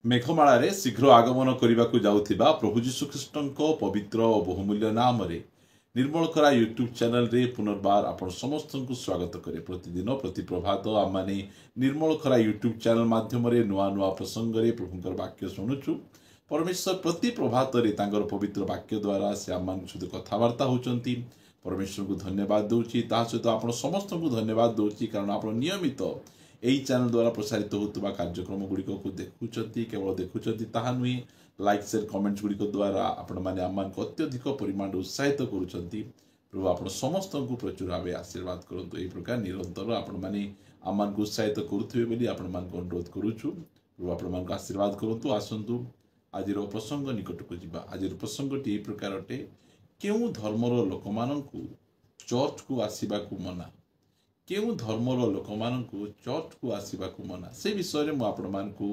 मेघमाळा शीघ्र आगमन करने को जाउथिबा प्रभु जीशु ख्रीष्टଙ୍କ पवित्र और बहुमूल्य नाम रे निर्मलखरा यूट्यूब चैनल रे पुनर्बार आपण समस्त को स्वागत करे। प्रतिदिन प्रति प्रभात आम माने निर्मलखरा यूट्यूब चैनल माध्यम रे नुआ नुआ प्रसंग रे प्रभुंकर वाक्य शुणुचु। परमेश्वर प्रति प्रभात रे तांकर पवित्र वाक्य द्वारा से आम मान सहित कथबार्ता होचंती। परमेश्वर को धन्यवाद दूची, ता सहित आपण समस्त को धन्यवाद दूची कारण आपण नियमित यही चैनल द्वारा प्रसारित होता कार्यक्रम गुड़िक को देखुंत। केवल देखुंत ताहा नुहे, लाइक शेयर कमेंट्स गुड़िक द्वारा आपण मैंने आम अत्यधिक परिमाण उत्साहित करुँच। प्रभु आप समस्त को प्रचुर भाव आशीर्वाद करूँ। यही प्रकार निरंतर आपण मैंने आम उत्साहित करुवे आपण मान अनुरोध करुचु। प्रभु आपण आशीर्वाद करूँ। आसतु आज प्रसंग निकट को जीवा। आज प्रसंगटी यही प्रकार अटे, क्यों धर्मर लोक मानू चर्च को आसवा मना, केउ धर्मर लोक मानू चर्च को आसवा मना, से विषय में आपण मान को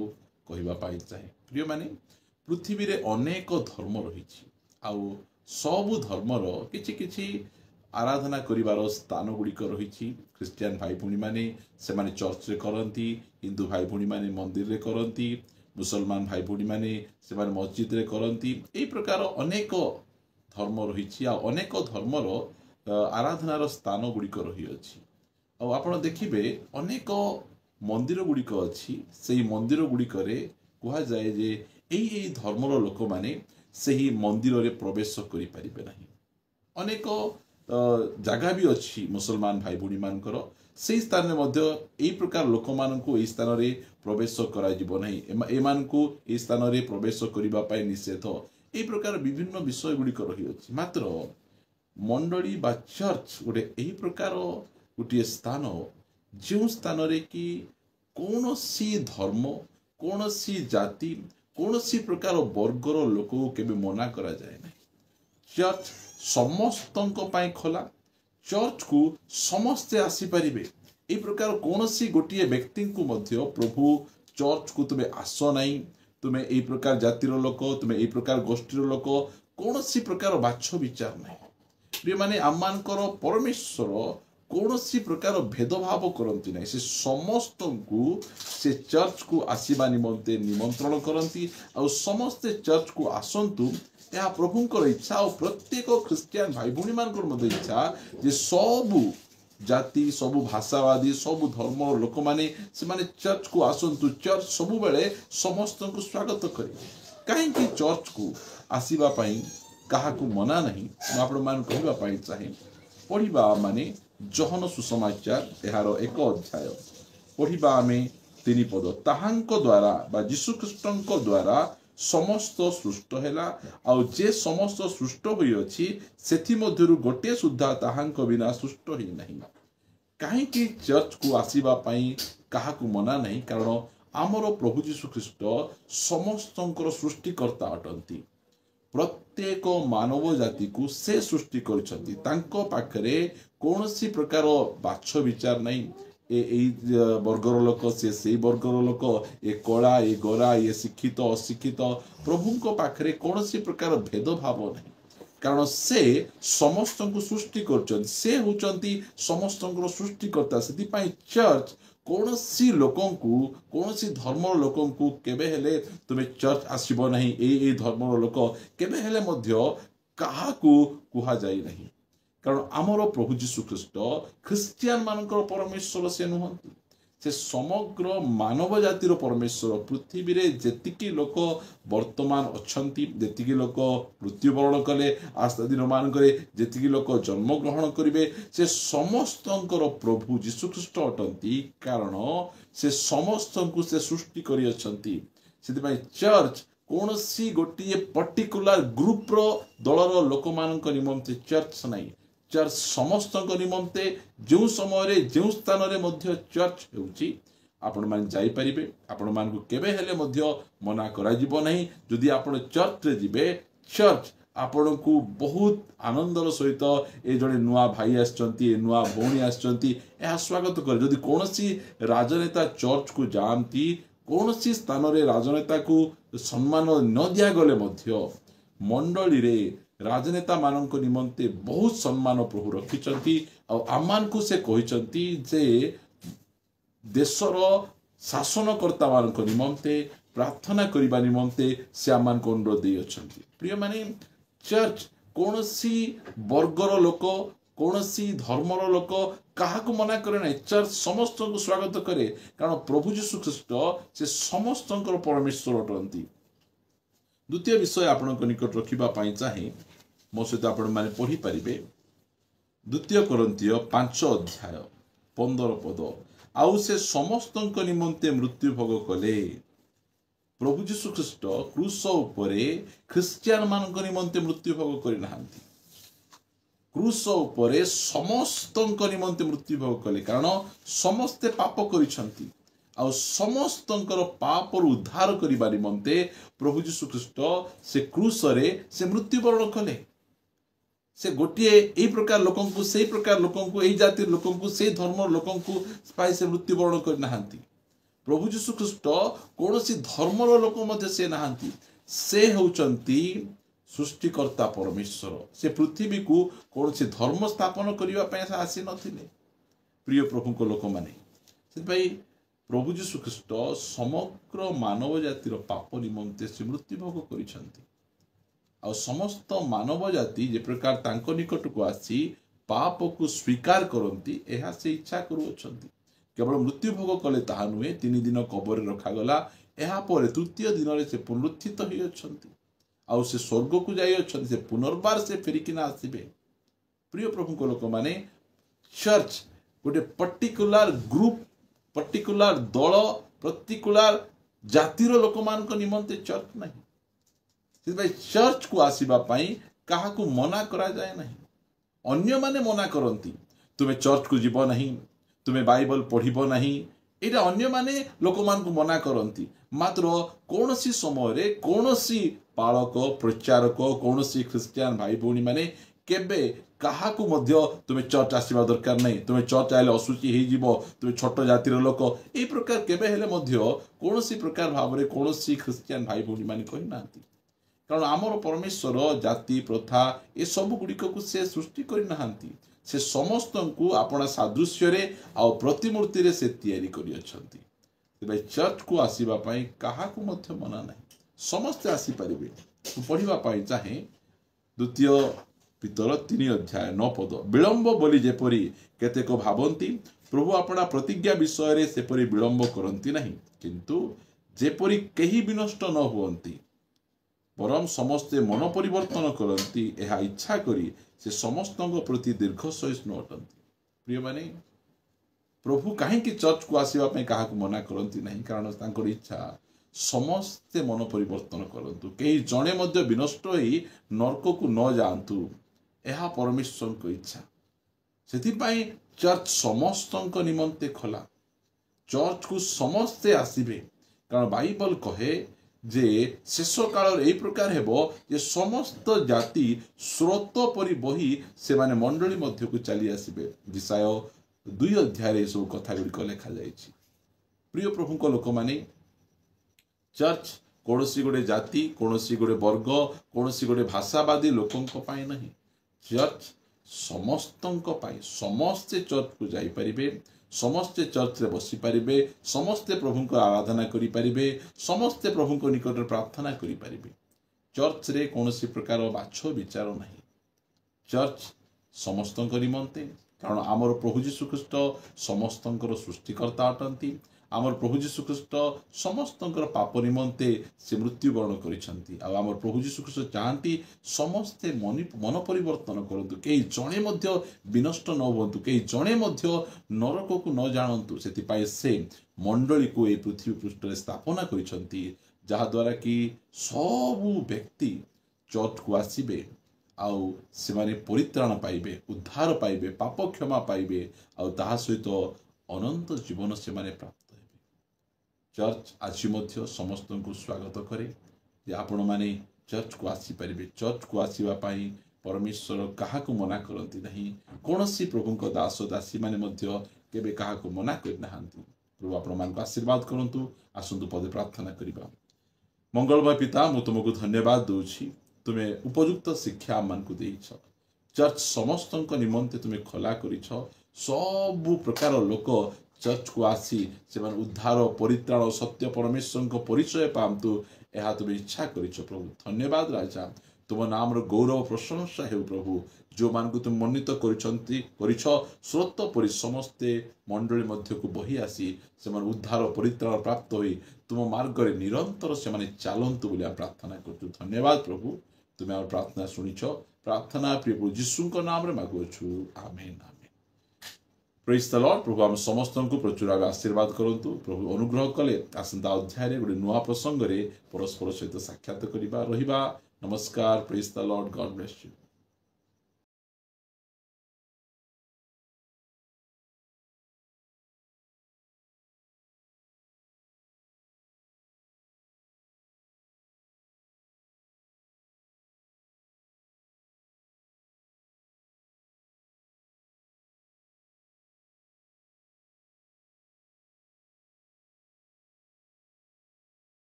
कहवाई चाहे। प्रिय माने पृथ्वी रे अनेक धर्म रही, आउ सबु धर्मर किछि किछि आराधना करिवार स्थान गुड़िक रही। ख्रिस्टियन भाई भूणी माने सेमाने चर्च रे करंती, हिंदू भाई भूणी माने मंदिर रे करंती, मुसलमान भाई भूणी माने सेमाने मस्जिद रे करंती। एई प्रकार अनेक धर्म रही, अनेक धर्मर आराधनार स्थान गुड़िक रही अछि। आपण देखिबे अनेक मंदिर गुड़िक अच्छी, से मंदिर गुड़िक कह जाए जे यही धर्मर लोक माने सही मंदिर रे प्रवेश करि परिबे नाही। अनेक जगह भी अच्छी मुसलमान भाई भूणी मानकर, से स्थान में मध्य यही प्रकार लोक मानू यही स्थान रे प्रवेश करा जिवो नाही। एमानकु यही स्थान रे प्रवेश करिबा पाई निषेध। यही प्रकार विभिन्न विषय गुड़िक रही अछि। मात्र मंडली बा चर्च गोटे यही प्रकार गोटे स्थान, जो स्थान रे कि कौन सी धर्म, कौन सी जाति, कौन सी प्रकार वर्गर लोक को केबे मना करा जाए नहीं। चर्च समस्तों पाई खोला, चर्च को समस्ते आसी परिबे। ए प्रकार कौन सी गोटे व्यक्ति को मध्य प्रभु चर्च को तुम्हें आस नहीं, तुम्हें ए प्रकार जातिर लोक, तुम्हें ए प्रकार गोष्ठीर लोक, कौन सी प्रकार बाछ विचार नहीं। प्रिय माने आममानकर परमेश्वर कौन सी प्रकार भेदभाव करती नहीं। से समस्त को से चर्च को आसवा निमंते निमंत्रण करती। और समस्ते चर्च को आसतु, यह प्रभुंकर इच्छा और प्रत्येक ख्रिस्टियन भाई भूणी मान इच्छा जे सबु जाति, सबु भाषावादी, सबु धर्म लोक माने से माने चर्च को आसतु। चर्च सबु बेले समस्त को स्वागत करे। कहीं चर्च को आसवा पाई कहा को मना नहीं। आपण मान कहबा पाई चाहे। पढ़िबा माने जोहन सुसमाचार यार 1 अध्याय पढ़िबा आमे 3 पद। ताहांक द्वारा बा यीशु ख्रीष्टंक द्वारा समस्त सृष्ट हैला, आउ जे समस्त सृष्ट होई अछि सेथि मध्यरु गोटे सुद्धा ताहांक बिना सृष्ट ही नहीं। काहे कि चर्च को आसीबा पई काहा को मना नहीं, कारण आमर प्रभु यीशु ख्रीष्ट समस्तंकर सृष्टिकर्ता अटंती। प्रत्येक मानव जाति को से सृष्टि करछंती। तांको पाखरे कौन सी प्रकार बाछ विचार नहीं। वर्गर लोक से वर्गर लोक, ए कला, ए गोरा, ये शिक्षित अशिक्षित, प्रभु पाखरे कौन सी प्रकार भेदभाव नहीं। कारण से समस्त को सृष्टि कर, से होचंती समस्त सृष्टिकर्ता। से चर्च कौन सी लोकों को, कौन सी धर्म लोकों को केबे हेले तुम्हें चर्च आसीबो नहीं। ए धर्म लोक केबे हेले मध्य कहा को कुहा जाई नहीं। कारण आमर प्रभु यीशु ख्रीष्ट ख्रिस्टियन मानकर परमेश्वर से नुहंती, से समग्र मानव जातिर परमेश्वर। पृथ्वी रे जेतिकी लोक वर्तमान अछंती, जेतिकी लोक मृत्युवरण कले, आस्था दिन मानकरे जेतिकी लोक जन्म ग्रहण करिवे, से समस्तंकर प्रभु यीशु ख्रीष्ट अटंती। कारण से समस्त को से सृष्टि करि अछंती। सेति चर्च कौन सी गोटे पर्टिकुलर ग्रुप रो दलर लोक मानक निमंते चर्च नहीं। चर्च समस्त निमंते जो समय जो स्थान रे मध्य चर्च होउची आपण मान जाई परिबे। आपण मान को केबे हेले मध्य मना करा जिवो नहीं। जदि आपण चर्च रे जिबे, चर्च आपण को बहुत आनंदर सहित ए जड़े नुआ भाई आछंती, ए नुआ भौणी आछंती, ए स्वागत करे। जदि कौन सी राजनेता चर्च को जानती, कौन सी स्थान रे राजनेता को सम्मान न दिया गले मध्य मंडली रे राजनेता मानक निमंते बहुत सम्मान प्रभु रखिचंती। आमान को से कहिचंती जे देशर शासनकर्ता मान निमंते प्रार्थना करने निमंते से आम को अनुरोध दे प्रिय माने चर्च कौन सी वर्गर लोक कौन सी धर्मर लोक क्या मना करे ना चर्च समस्त को स्वागत करे कारण प्रभु यीशु ख्रीष्ट से समस्त परमेश्वर अटंती। द्वितीय विषय आपण निकट रखा चाहे मो सहित आपण मैंने पढ़ी पारे द्वितीय कोरिन्थीय 5 अध्याय 15 पद आउ से समस्त निमंते मृत्यु भोग कले प्रभु यीशु ख्रीष्ट क्रूस उपरे ख्रिस्टियान मान निमंते मृत्यु भोग करना क्रूस उपरे समस्त निमंते मृत्यु भोग कले कारण समस्ते पाप करिसंती आ समस्त पाप उद्धार करने निमंते प्रभु यीशु ख्रीष्ट से क्रूस रे से मृत्युवरण कले से गोटे यही प्रकार लोक से प्रकार लोक यही जाति लोक से धर्म लोक से मृत्युवरण करना प्रभु यीशु ख्रीष्ट कौन सी धर्मर लोक मध्य से नहांती से होचंती सृष्टिकर्ता परमेश्वर से पृथ्वी को कौन सी धर्म स्थापन करने आसी नथिले प्रिय प्रभु को लोक माने प्रभु यीशु ख्रीष्ट समग्र मानव जातिर पाप निमंते से मृत्यु भोग करिसंती आ समस्त मानव जाति जे प्रकार तांको निकट को आसी पाप को स्वीकार करती यह से इच्छा करुछंती केवल मृत्यु भोग कले ताहा नुहे 3 दिन कबर रखागला यह पर तृतीय दिन से पुनरुत्थित होती आउ से स्वर्ग को जाई अछंती से पुनर्बार से फेरिकिना आसीबे। प्रिय प्रभु को लोक माने चर्च गोटे पर्टिकुलर ग्रुप पर्टिकुलर दल पर्टिकुलर जातिर लोक मान निमंते चर्च नहीं चर्च को आसीबा पई काहा को मना करा जाए नहीं अन्य माने मना करंती तुम्हें चर्च को जीव नहीं तुम्हें बाइबल पढ़िबो नहीं एटा अन्य माने लोक मान को मना करंती मात्र कौनसी समय कौनसी पालक प्रचारक कौनसी ख्रिस्टियान भाई भौणी माने केबे काहा को मध्य तुम्हें चर्च आसीबा दरकार नहीं तुम्हें चर्च आइले असुचि हे जीवो तुम्हें छोट जातिर लोक ए प्रकार केबे हेले मध्य कौनसी प्रकार भाव रे कौनसी ख्रिस्टियान भाई भौणी माने कहि नांती कारण आमर परमेश्वर जाति प्रथा ए सब गुड़िक को से सृष्टि करना से समस्त को अपना सादृश्य रे आ प्रतिमूर्ति रे से तैयारी करी चर्च को आसीबा पई काहा को मध्य मना नहीं समस्त आसी परिबे पढ़िबा पई चाहे द्वितीय पितर 3 अध्याय 9 पद विलंब बोली जेपरी केतेक भावंती प्रभु अपना प्रतिज्ञा विषय रे सेपरी विलंब करंती नहीं किंतु जेपरी केही विनष्ट न हुवंती परम समस्ते मन परिवर्तन करती यह इच्छा करी से समस्त प्रति दीर्घ सहिष्णु अटंती। प्रिय माने प्रभु कहीं चर्च को आसवा क्या मना करती नहीं कारण तांकर इच्छा समस्ते मन परिवर्तन करंतु कहीं जड़े मध्य विनष्ट होई नरक को न जातु यह परमेश्वर को इच्छा से चर्च समस्त निमंते खोला चर्च को समस्ते आसबे कारण बाइबल कहे जे शेष काल यही प्रकार हेबो जे समस्त जाति स्रोत परि बही से माने मंडली मध्य को चली आसबे दिशाय 2 अध्याय सब कथा गुड़िक लिखा जाइछि। प्रिय प्रभु को लोक माने चर्च कौनसी गोटे जाति कौनसी गोटे वर्ग कौनसी गोटे भाषावादी लोकों पाई नहीं चर्च समस्तों पाई समस्ते चर्च को जाई परिबे समस्ते चर्च रे बसी पारिबे समस्ते प्रभु को आराधना करि पारिबे समस्ते प्रभु को निकट प्रार्थना करि पारिबे चर्च रे कौनसी प्रकार बाछ विचार नहीं चर्च समस्त निमंते कारण आमर प्रभु यीशु ख्रीष्ट समस्त सृष्टिकर्ता अटंती आमर प्रभु यीशु ख्रीष्ट समस्त पाप निमंते से मृत्युवरण करिसंती आ आमर प्रभु यीशु ख्रीष्ट चाहती समस्ते मन परिवर्तन करंतु कई जणे मध्य विनष्ट न होवंतु कई जणे मध्य नरक को न जानंतु सेति से मंडली को ए पृथ्वी पृष्ठ रे स्थापना करिसंती जहा द्वारा कि सब व्यक्ति चर्च को आसीबे आउ से माने परित्राण पाइबे उद्धार पाइबे पाप क्षमा पाइबे आउ ताहा सहित अनंत जीवन से माने प्राप्त चर्च आज समस्त को स्वागत करे जे आपण माने चर्च को आसी परिबे चर्च को आसीबा पई परमेश्वर कहा को मना करती नहीं कौन सी प्रभु को दास दासी माने मध्य केबे कहा को मना करना प्रभु आपण मान आशीर्वाद करंतु आसंतु पदे प्रार्थना करिबा। मंगलमय पिता मु तुमको धन्यवाद दूची तुम्हें उपयुक्त शिक्षा मान को देइछ चर्च समस्त निमंते तुम्हें खोला करिछ सबु प्रकार लोक चर्च को आसी से उद्धार परित्राण सत्य परमेश्वर परिचय पातु यह तुम इच्छा करिछ प्रभु। धन्यवाद राजा, तुम नाम गौरव प्रशंसा हेउ प्रभु। जो मान को तुम मन्नित करिछ स्रोत परि समस्ते मंडली मध्य को बही आसी से उद्धार परित्राण प्राप्त होई तुम मार्ग रे निरंतर से माने चालंतु बोली प्रार्थना करछु। धन्यवाद प्रभु, तुम्हें आम प्रार्थना शुणिछ। प्रार्थना प्रिय प्रभु यीशु को नाम रे मागुछु, amen amen. Praise the Lord. प्रभु आम समस्त को प्रचुर आशीर्वाद करंतु। प्रभु अनुग्रह कले आसंता अध्याय रे गोटे नुआ प्रसंग रे परस्पर सहित साक्षात करिबा रहिबा। नमस्कार। Praise the Lord. God bless you.